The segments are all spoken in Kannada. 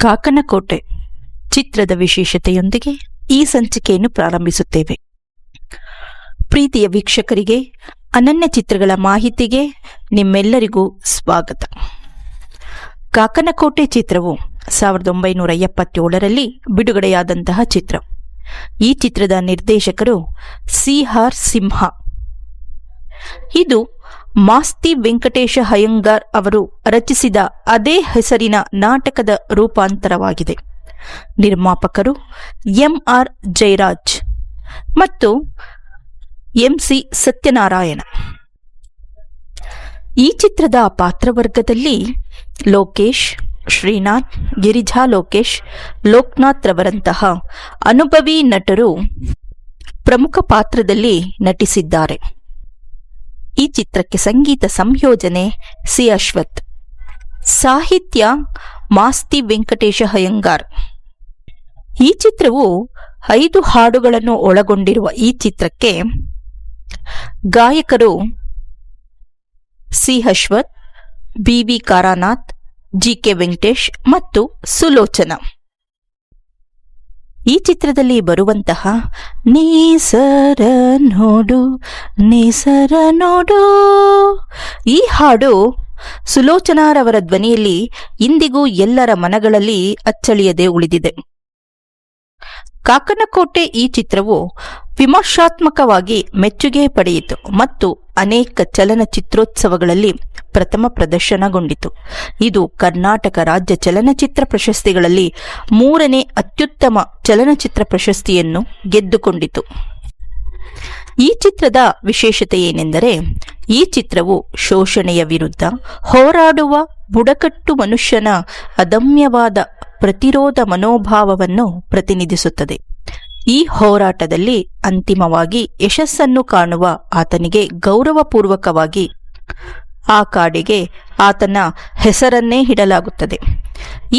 ಕಾಕನಕೋಟೆ ಚಿತ್ರದ ವಿಶೇಷತೆಯೊಂದಿಗೆ ಈ ಸಂಚಿಕೆಯನ್ನು ಪ್ರಾರಂಭಿಸುತ್ತೇವೆ. ಪ್ರೀತಿಯ ವೀಕ್ಷಕರಿಗೆ ಅನನ್ಯ ಚಿತ್ರಗಳ ಮಾಹಿತಿಗೆ ನಿಮ್ಮೆಲ್ಲರಿಗೂ ಸ್ವಾಗತ. ಕಾಕನಕೋಟೆ ಚಿತ್ರವು 1977ರಲ್ಲಿ ಬಿಡುಗಡೆಯಾದಂತಹ ಚಿತ್ರ. ಈ ಚಿತ್ರದ ನಿರ್ದೇಶಕರು ಸಿ.ಆರ್. ಸಿಂಹ. ಇದು ಮಾಸ್ತಿ ವೆಂಕಟೇಶ ಅಯ್ಯಂಗಾರ್ ಅವರು ರಚಿಸಿದ ಅದೇ ಹೆಸರಿನ ನಾಟಕದ ರೂಪಾಂತರವಾಗಿದೆ. ನಿರ್ಮಾಪಕರು ಎಂ.ಆರ್. ಜಯರಾಜ್ ಮತ್ತು ಎಂ.ಸಿ. ಸತ್ಯನಾರಾಯಣ. ಈ ಚಿತ್ರದ ಪಾತ್ರವರ್ಗದಲ್ಲಿ ಲೋಕೇಶ್, ಶ್ರೀನಾಥ್, ಗಿರಿಜಾ ಲೋಕೇಶ್, ಲೋಕನಾಥ್ ರವರಂತಹ ಅನುಭವಿ ನಟರು ಪ್ರಮುಖ ಪಾತ್ರದಲ್ಲಿ ನಟಿಸಿದ್ದಾರೆ. ಈ ಚಿತ್ರಕ್ಕೆ ಸಂಗೀತ ಸಂಯೋಜನೆ ಸಿ. ಅಶ್ವಥ್, ಸಾಹಿತ್ಯ ಮಾಸ್ತಿ ವೆಂಕಟೇಶ ಅಯ್ಯಂಗಾರ್. ಈ ಚಿತ್ರವು 5 ಹಾಡುಗಳನ್ನು ಒಳಗೊಂಡಿರುವ ಈ ಚಿತ್ರಕ್ಕೆ ಗಾಯಕರು C. Ashwath, B V. Karanath, G K. Venkatesh ಮತ್ತು ಸುಲೋಚನಾ. ಈ ಚಿತ್ರದಲ್ಲಿ ಬರುವಂತಹ ನೇಸರ ನೋಡು ನೇಸರ ನೋಡು ಈ ಹಾಡು ಸುಲೋಚನಾರವರ ಧ್ವನಿಯಲ್ಲಿ ಇಂದಿಗೂ ಎಲ್ಲರ ಮನಗಳಲ್ಲಿ ಅಚ್ಚಳಿಯದೆ ಉಳಿದಿದೆ. ಕಾಕನಕೋಟೆ ಈ ಚಿತ್ರವು ವಿಮರ್ಶಾತ್ಮಕವಾಗಿ ಮೆಚ್ಚುಗೆ ಪಡೆಯಿತು ಮತ್ತು ಅನೇಕ ಚಲನಚಿತ್ರೋತ್ಸವಗಳಲ್ಲಿ ಪ್ರಥಮ ಪ್ರದರ್ಶನಗೊಂಡಿತು. ಇದು ಕರ್ನಾಟಕ ರಾಜ್ಯ ಚಲನಚಿತ್ರ ಪ್ರಶಸ್ತಿಗಳಲ್ಲಿ 3ನೇ ಅತ್ಯುತ್ತಮ ಚಲನಚಿತ್ರ ಪ್ರಶಸ್ತಿಯನ್ನು ಗೆದ್ದುಕೊಂಡಿತು. ಈ ಚಿತ್ರದ ವಿಶೇಷತೆ ಏನೆಂದರೆ, ಈ ಚಿತ್ರವು ಶೋಷಣೆಯ ವಿರುದ್ಧ ಹೋರಾಡುವ ಬುಡಕಟ್ಟು ಮನುಷ್ಯನ ಅದಮ್ಯವಾದ ಪ್ರತಿರೋಧ ಮನೋಭಾವವನ್ನು ಪ್ರತಿನಿಧಿಸುತ್ತದೆ. ಈ ಹೋರಾಟದಲ್ಲಿ ಅಂತಿಮವಾಗಿ ಯಶಸ್ಸನ್ನು ಕಾಣುವ ಆತನಿಗೆ ಗೌರವಪೂರ್ವಕವಾಗಿ ಆ ಕಾಡಿಗೆ ಆತನ ಹೆಸರನ್ನೇ ಇಡಲಾಗುತ್ತದೆ.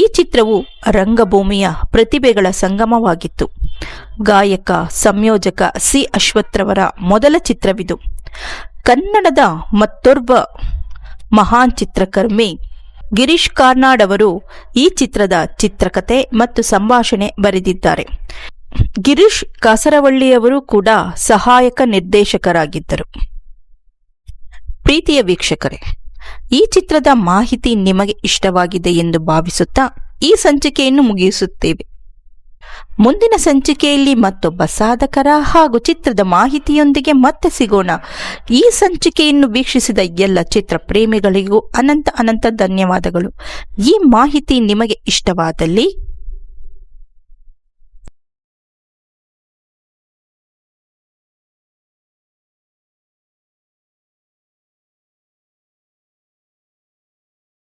ಈ ಚಿತ್ರವು ರಂಗಭೂಮಿಯ ಪ್ರತಿಭೆಗಳ ಸಂಗಮವಾಗಿತ್ತು. ಗಾಯಕ ಸಂಯೋಜಕ ಸಿ. ಅಶ್ವಥ್ರವರ ಮೊದಲ ಚಿತ್ರವಿದು. ಕನ್ನಡದ ಮತ್ತೋರ್ವ ಮಹಾನ್ ಚಿತ್ರಕರ್ಮಿ ಗಿರೀಶ್ ಕಾರ್ನಾಡ್ ಅವರು ಈ ಚಿತ್ರದ ಚಿತ್ರಕಥೆ ಮತ್ತು ಸಂಭಾಷಣೆ ಬರೆದಿದ್ದಾರೆ. ಗಿರೀಶ್ ಕಾಸರವಳ್ಳಿಯವರು ಕೂಡ ಸಹಾಯಕ ನಿರ್ದೇಶಕರಾಗಿದ್ದರು. ಪ್ರೀತಿಯ ವೀಕ್ಷಕರೇ, ಈ ಚಿತ್ರದ ಮಾಹಿತಿ ನಿಮಗೆ ಇಷ್ಟವಾಗಿದೆ ಎಂದು ಭಾವಿಸುತ್ತಾ ಈ ಸಂಚಿಕೆಯನ್ನು ಮುಗಿಸುತ್ತೇವೆ. ಮುಂದಿನ ಸಂಚಿಕೆಯಲ್ಲಿ ಮತ್ತೊಬ್ಬ ಸಾಧಕರ ಹಾಗೂ ಚಿತ್ರದ ಮಾಹಿತಿಯೊಂದಿಗೆ ಮತ್ತೆ ಸಿಗೋಣ. ಈ ಸಂಚಿಕೆಯನ್ನು ವೀಕ್ಷಿಸಿದ ಎಲ್ಲ ಚಿತ್ರ ಪ್ರೇಮಿಗಳಿಗೂ ಅನಂತ ಧನ್ಯವಾದಗಳು. ಈ ಮಾಹಿತಿ ನಿಮಗೆ ಇಷ್ಟವಾದಲ್ಲಿ